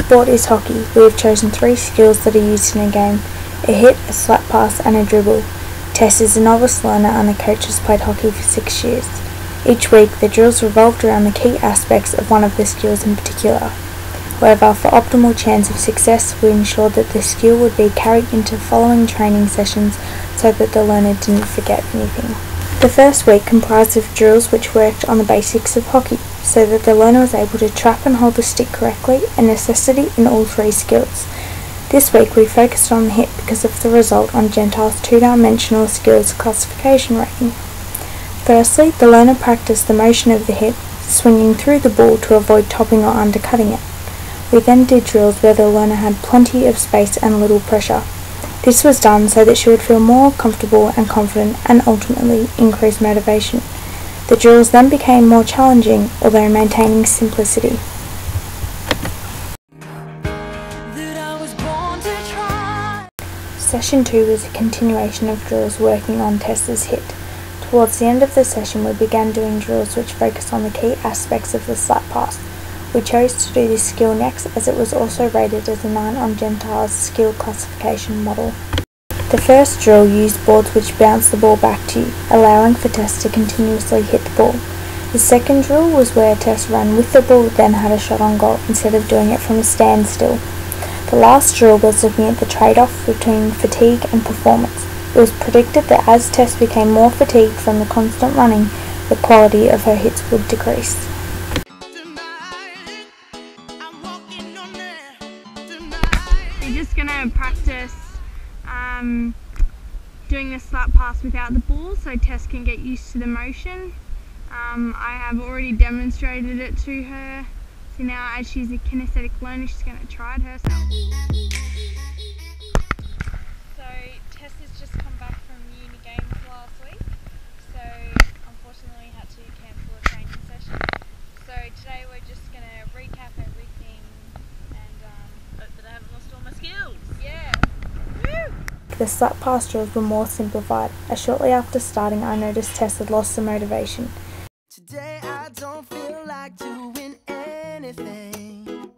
sport is hockey, we have chosen 3 skills that are used in a game: a hit, a slap pass and a dribble. Tess is a novice learner and the coach has played hockey for 6 years. Each week the drills revolved around the key aspects of one of the skills in particular. However, for optimal chance of success, we ensured that the skill would be carried into following training sessions so that the learner didn't forget anything. The first week comprised of drills which worked on the basics of hockey, so that the learner was able to trap and hold the stick correctly, a necessity in all 3 skills. This week we focused on the hit because of the result on Gentile's 2-dimensional skills classification rating. Firstly, the learner practiced the motion of the hit, swinging through the ball to avoid topping or undercutting it. We then did drills where the learner had plenty of space and little pressure. This was done so that she would feel more comfortable and confident and ultimately increase motivation. The drills then became more challenging, although maintaining simplicity. Session 2 was a continuation of drills working on Tess's hit. Towards the end of the session we began doing drills which focus on the key aspects of the slap pass. We chose to do this skill next as it was also rated as a 9 on Gentile's skill classification model. The first drill used boards which bounce the ball back to you, allowing for Tess to continuously hit the ball. The second drill was where Tess ran with the ball then had a shot on goal instead of doing it from a standstill. The last drill was looking at the trade-off between fatigue and performance. It was predicted that as Tess became more fatigued from the constant running, the quality of her hits would decrease. We're just going to practice doing the slap pass without the ball so Tess can get used to the motion. I have already demonstrated it to her, so now as she's a kinesthetic learner she's going to try it herself. So Tess has just come back from uni games last week, so unfortunately had to cancel a training session. So today we're just going to recap everything and hope that I haven't lost all my skills. Yeah! Woo! The slap pass drills were more simplified, as shortly after starting I noticed Tess had lost some motivation. Today I don't feel like doing anything.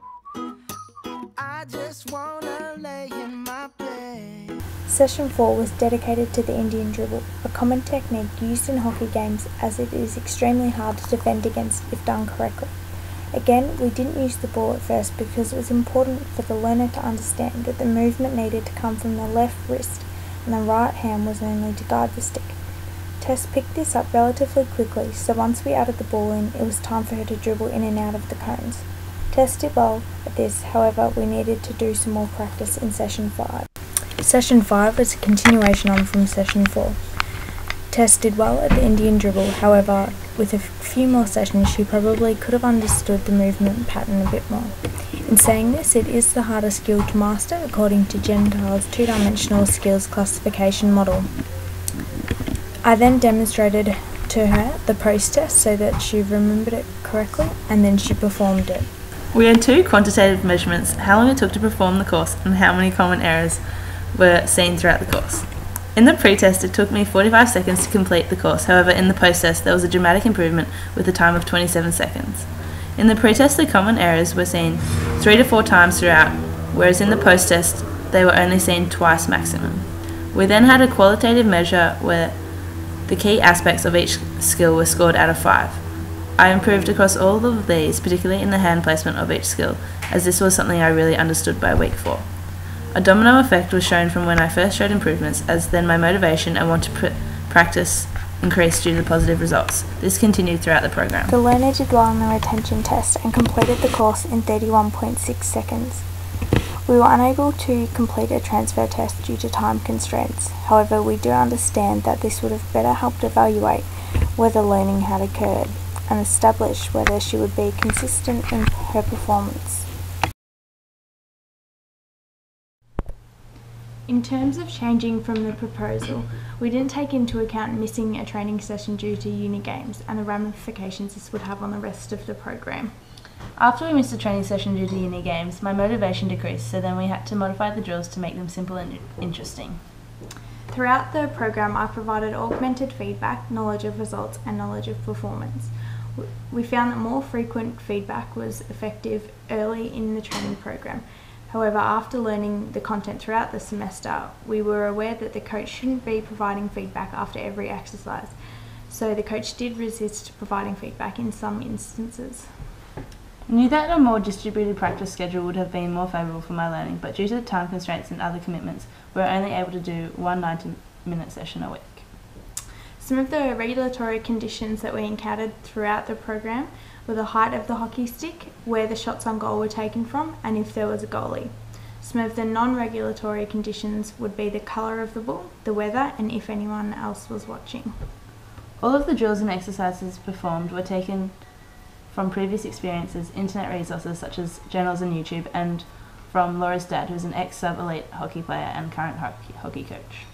I just wanna lay in my bed. Session 4 was dedicated to the Indian dribble, a common technique used in hockey games as it is extremely hard to defend against if done correctly. Again, we didn't use the ball at first because it was important for the learner to understand that the movement needed to come from the left wrist and the right hand was only to guide the stick. Tess picked this up relatively quickly, so once we added the ball in, it was time for her to dribble in and out of the cones. Tess did well at this, however we needed to do some more practice in Session 5. Session 5 was a continuation on from Session 4. Tess did well at the Indian dribble, however with a few more sessions she probably could have understood the movement pattern a bit more. In saying this, it is the harder skill to master according to Gentile's 2-dimensional skills classification model. I then demonstrated to her the post test so that she remembered it correctly and then she performed it. We had 2 quantitative measurements: how long it took to perform the course and how many common errors were seen throughout the course. In the pre-test it took me 45 seconds to complete the course, however in the post-test there was a dramatic improvement with a time of 27 seconds. In the pre-test the common errors were seen 3 to 4 times throughout, whereas in the post-test they were only seen twice maximum. We then had a qualitative measure where the key aspects of each skill were scored out of 5. I improved across all of these, particularly in the hand placement of each skill, as this was something I really understood by week 4. A domino effect was shown from when I first showed improvements, as then my motivation and want to practice increased due to the positive results. This continued throughout the program. The learner did well on the retention test and completed the course in 31.6 seconds. We were unable to complete a transfer test due to time constraints. However, we do understand that this would have better helped evaluate whether learning had occurred and establish whether she would be consistent in her performance. In terms of changing from the proposal, we didn't take into account missing a training session due to uni games and the ramifications this would have on the rest of the program. After we missed a training session due to uni games, my motivation decreased, so then we had to modify the drills to make them simple and interesting. Throughout the program, I provided augmented feedback, knowledge of results and knowledge of performance. We found that more frequent feedback was effective early in the training program. However, after learning the content throughout the semester, we were aware that the coach shouldn't be providing feedback after every exercise, so the coach did resist providing feedback in some instances. I knew that a more distributed practice schedule would have been more favourable for my learning, but due to time constraints and other commitments, we were only able to do one 90-minute session a week. Some of the regulatory conditions that we encountered throughout the program were the height of the hockey stick, where the shots on goal were taken from, and if there was a goalie. Some of the non-regulatory conditions would be the colour of the ball, the weather, and if anyone else was watching. All of the drills and exercises performed were taken from previous experiences, internet resources such as journals and YouTube, and from Laura's dad, who is an ex-sub-elite hockey player and current hockey coach.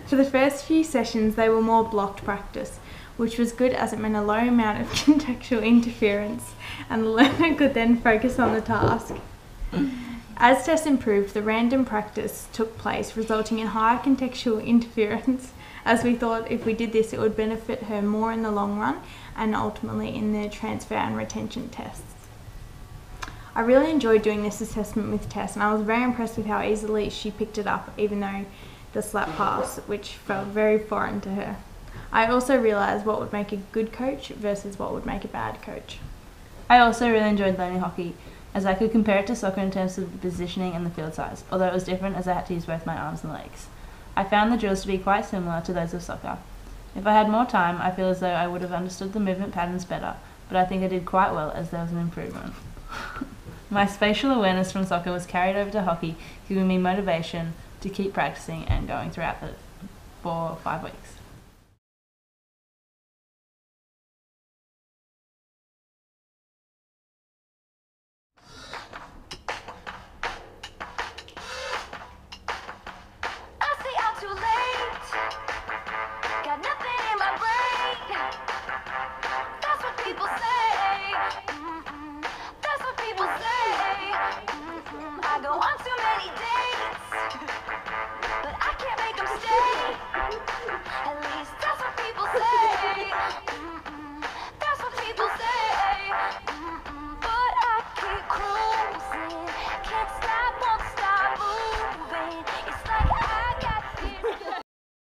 For the first few sessions, they were more blocked practice, which was good as it meant a low amount of contextual interference, and the learner could then focus on the task. As Tess improved, the random practice took place, resulting in higher contextual interference, as we thought if we did this it would benefit her more in the long run and ultimately in the transfer and retention tests. I really enjoyed doing this assessment with Tess, and I was very impressed with how easily she picked it up, even though the slap pass, which felt very foreign to her. I also realised what would make a good coach versus what would make a bad coach. I also really enjoyed learning hockey, as I could compare it to soccer in terms of the positioning and the field size, although it was different as I had to use both my arms and legs. I found the drills to be quite similar to those of soccer. If I had more time, I feel as though I would have understood the movement patterns better, but I think I did quite well as there was an improvement. My spatial awareness from soccer was carried over to hockey, giving me motivation to keep practicing and going throughout the 4 or 5 weeks.